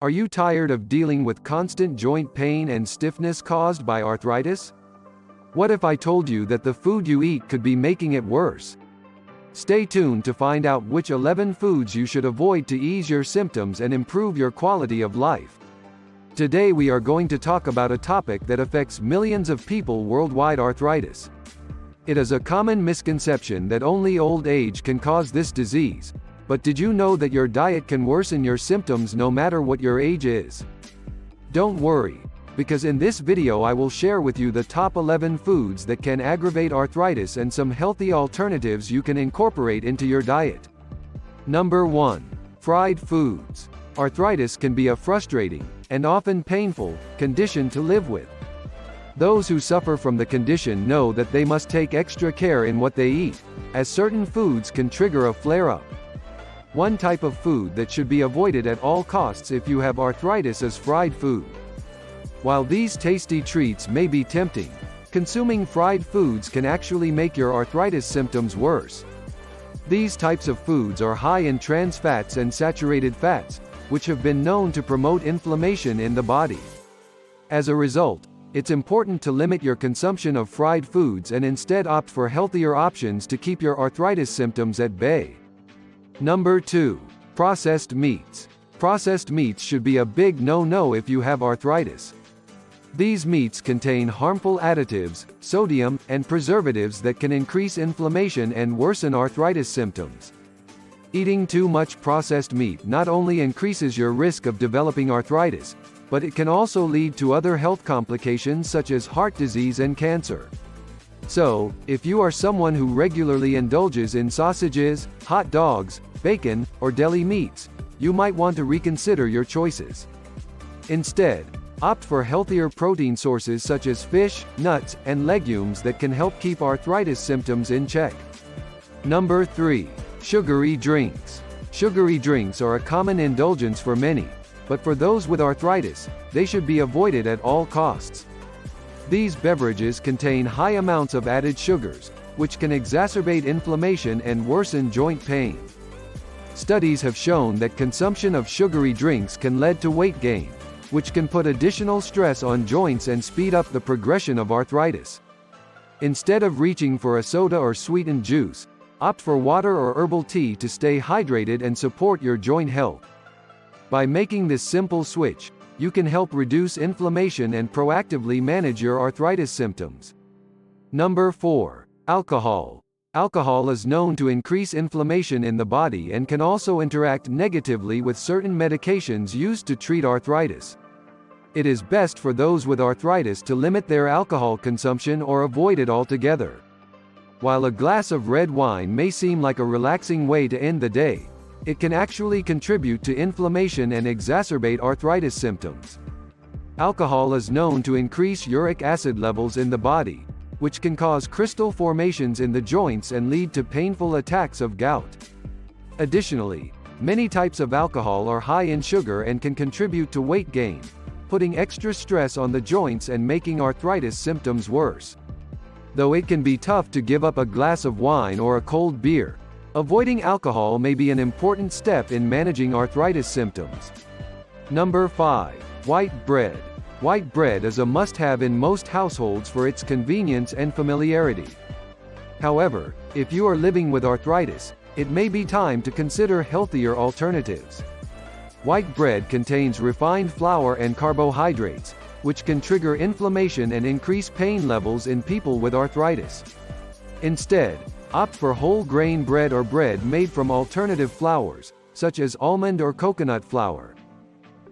Are you tired of dealing with constant joint pain and stiffness caused by arthritis? What if I told you that the food you eat could be making it worse? Stay tuned to find out which 11 foods you should avoid to ease your symptoms and improve your quality of life. Today we are going to talk about a topic that affects millions of people worldwide: arthritis. It is a common misconception that only old age can cause this disease, but did you know that your diet can worsen your symptoms no matter what your age is? Don't worry, because in this video I will share with you the top 11 foods that can aggravate arthritis and some healthy alternatives you can incorporate into your diet. Number 1. Fried foods. Arthritis can be a frustrating, and often painful, condition to live with. Those who suffer from the condition know that they must take extra care in what they eat, as certain foods can trigger a flare-up. One type of food that should be avoided at all costs if you have arthritis is fried food. While these tasty treats may be tempting, consuming fried foods can actually make your arthritis symptoms worse. These types of foods are high in trans fats and saturated fats, which have been known to promote inflammation in the body. As a result, it's important to limit your consumption of fried foods and instead opt for healthier options to keep your arthritis symptoms at bay. Number 2. Processed meats. Processed meats should be a big no-no if you have arthritis. These meats contain harmful additives, sodium, and preservatives that can increase inflammation and worsen arthritis symptoms. Eating too much processed meat not only increases your risk of developing arthritis, but it can also lead to other health complications such as heart disease and cancer. So, if you are someone who regularly indulges in sausages, hot dogs, bacon, or deli meats, you might want to reconsider your choices. Instead, opt for healthier protein sources such as fish, nuts, and legumes that can help keep arthritis symptoms in check. Number 3. Sugary drinks. Sugary drinks are a common indulgence for many, but for those with arthritis, they should be avoided at all costs. These beverages contain high amounts of added sugars, which can exacerbate inflammation and worsen joint pain. Studies have shown that consumption of sugary drinks can lead to weight gain, which can put additional stress on joints and speed up the progression of arthritis. Instead of reaching for a soda or sweetened juice, opt for water or herbal tea to stay hydrated and support your joint health. By making this simple switch, you can help reduce inflammation and proactively manage your arthritis symptoms. Number 4. Alcohol. Alcohol is known to increase inflammation in the body and can also interact negatively with certain medications used to treat arthritis. It is best for those with arthritis to limit their alcohol consumption or avoid it altogether. While a glass of red wine may seem like a relaxing way to end the day, it can actually contribute to inflammation and exacerbate arthritis symptoms. Alcohol is known to increase uric acid levels in the body, which can cause crystal formations in the joints and lead to painful attacks of gout. Additionally, many types of alcohol are high in sugar and can contribute to weight gain, putting extra stress on the joints and making arthritis symptoms worse. Though it can be tough to give up a glass of wine or a cold beer, avoiding alcohol may be an important step in managing arthritis symptoms. Number 5. White bread. White bread is a must-have in most households for its convenience and familiarity. However, if you are living with arthritis, it may be time to consider healthier alternatives. White bread contains refined flour and carbohydrates, which can trigger inflammation and increase pain levels in people with arthritis. Instead, opt for whole grain bread or bread made from alternative flours, such as almond or coconut flour.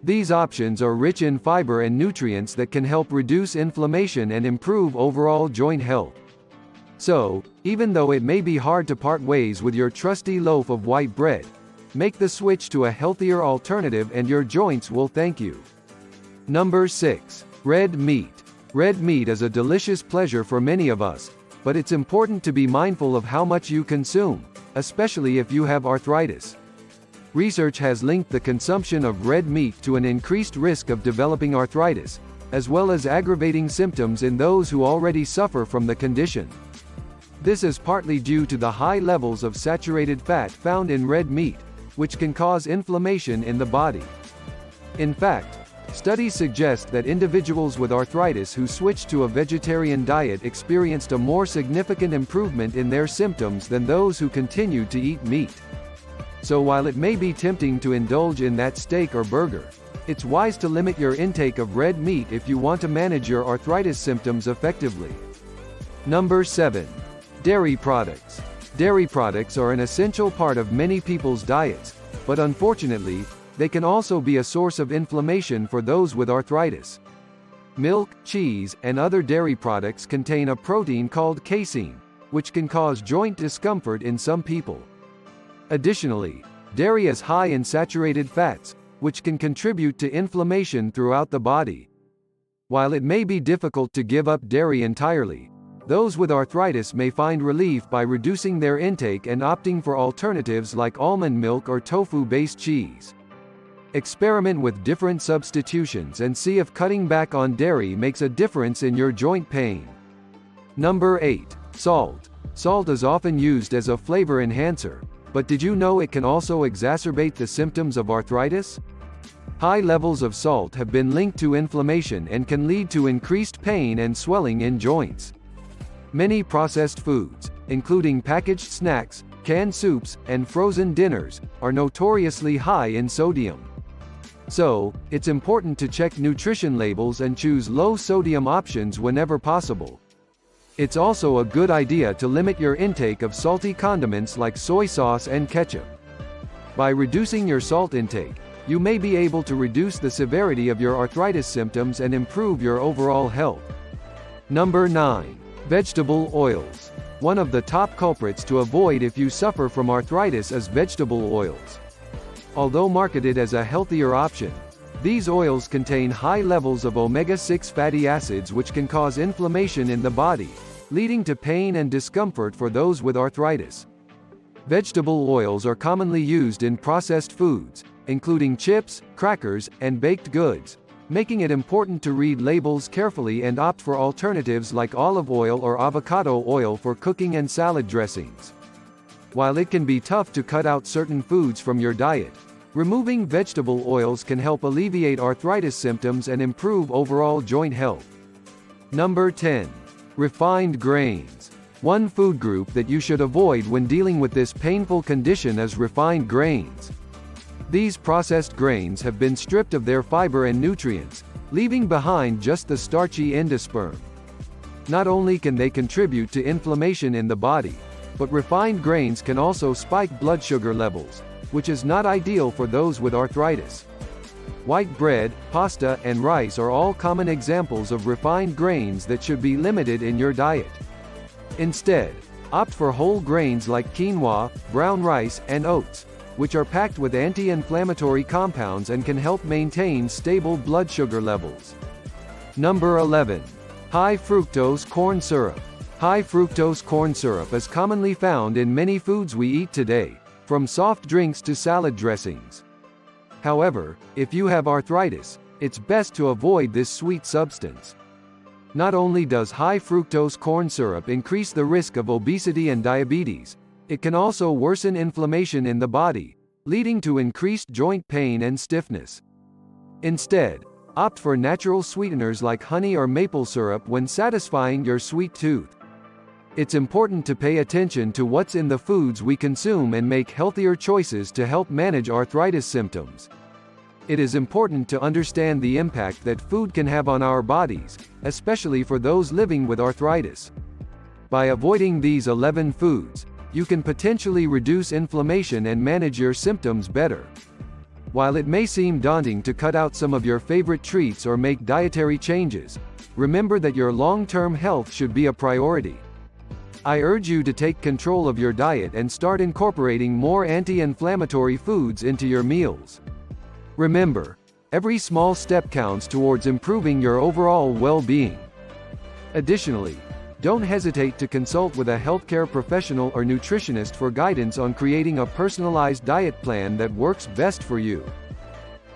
These options are rich in fiber and nutrients that can help reduce inflammation and improve overall joint health. So, even though it may be hard to part ways with your trusty loaf of white bread, make the switch to a healthier alternative and your joints will thank you. Number 6. Red meat. Red meat is a delicious pleasure for many of us, but it's important to be mindful of how much you consume, especially if you have arthritis. Research has linked the consumption of red meat to an increased risk of developing arthritis, as well as aggravating symptoms in those who already suffer from the condition. This is partly due to the high levels of saturated fat found in red meat, which can cause inflammation in the body. In fact, studies suggest that individuals with arthritis who switched to a vegetarian diet experienced a more significant improvement in their symptoms than those who continued to eat meat. So while it may be tempting to indulge in that steak or burger, it's wise to limit your intake of red meat if you want to manage your arthritis symptoms effectively. Number 7. Dairy products. Dairy products are an essential part of many people's diets, but unfortunately, they can also be a source of inflammation for those with arthritis. Milk, cheese, and other dairy products contain a protein called casein, which can cause joint discomfort in some people. Additionally, dairy is high in saturated fats, which can contribute to inflammation throughout the body. While it may be difficult to give up dairy entirely, those with arthritis may find relief by reducing their intake and opting for alternatives like almond milk or tofu-based cheese. Experiment with different substitutions and see if cutting back on dairy makes a difference in your joint pain. Number 8. Salt. Salt is often used as a flavor enhancer, but did you know it can also exacerbate the symptoms of arthritis? High levels of salt have been linked to inflammation and can lead to increased pain and swelling in joints. Many processed foods, including packaged snacks, canned soups, and frozen dinners, are notoriously high in sodium. So, it's important to check nutrition labels and choose low-sodium options whenever possible. It's also a good idea to limit your intake of salty condiments like soy sauce and ketchup. By reducing your salt intake, you may be able to reduce the severity of your arthritis symptoms and improve your overall health. Number 9. Vegetable oils. One of the top culprits to avoid if you suffer from arthritis is vegetable oils. Although marketed as a healthier option, these oils contain high levels of omega-6 fatty acids which can cause inflammation in the body, leading to pain and discomfort for those with arthritis. Vegetable oils are commonly used in processed foods, including chips, crackers, and baked goods, making it important to read labels carefully and opt for alternatives like olive oil or avocado oil for cooking and salad dressings. While it can be tough to cut out certain foods from your diet, removing vegetable oils can help alleviate arthritis symptoms and improve overall joint health. Number 10. Refined grains. One food group that you should avoid when dealing with this painful condition is refined grains. These processed grains have been stripped of their fiber and nutrients, leaving behind just the starchy endosperm. Not only can they contribute to inflammation in the body, but refined grains can also spike blood sugar levels, which is not ideal for those with arthritis. White bread, pasta, and rice are all common examples of refined grains that should be limited in your diet. Instead, opt for whole grains like quinoa, brown rice, and oats, which are packed with anti-inflammatory compounds and can help maintain stable blood sugar levels. Number 11. High fructose corn syrup. High fructose corn syrup is commonly found in many foods we eat today, from soft drinks to salad dressings. However, if you have arthritis, it's best to avoid this sweet substance. Not only does high fructose corn syrup increase the risk of obesity and diabetes, it can also worsen inflammation in the body, leading to increased joint pain and stiffness. Instead, opt for natural sweeteners like honey or maple syrup when satisfying your sweet tooth. It's important to pay attention to what's in the foods we consume and make healthier choices to help manage arthritis symptoms. It is important to understand the impact that food can have on our bodies, especially for those living with arthritis. By avoiding these 11 foods, you can potentially reduce inflammation and manage your symptoms better. While it may seem daunting to cut out some of your favorite treats or make dietary changes, remember that your long-term health should be a priority. I urge you to take control of your diet and start incorporating more anti-inflammatory foods into your meals. Remember, every small step counts towards improving your overall well-being. Additionally, don't hesitate to consult with a healthcare professional or nutritionist for guidance on creating a personalized diet plan that works best for you.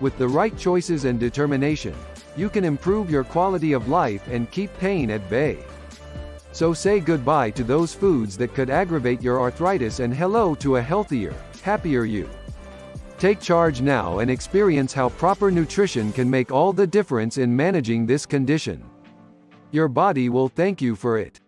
With the right choices and determination, you can improve your quality of life and keep pain at bay. So say goodbye to those foods that could aggravate your arthritis and hello to a healthier, happier you. Take charge now and experience how proper nutrition can make all the difference in managing this condition. Your body will thank you for it.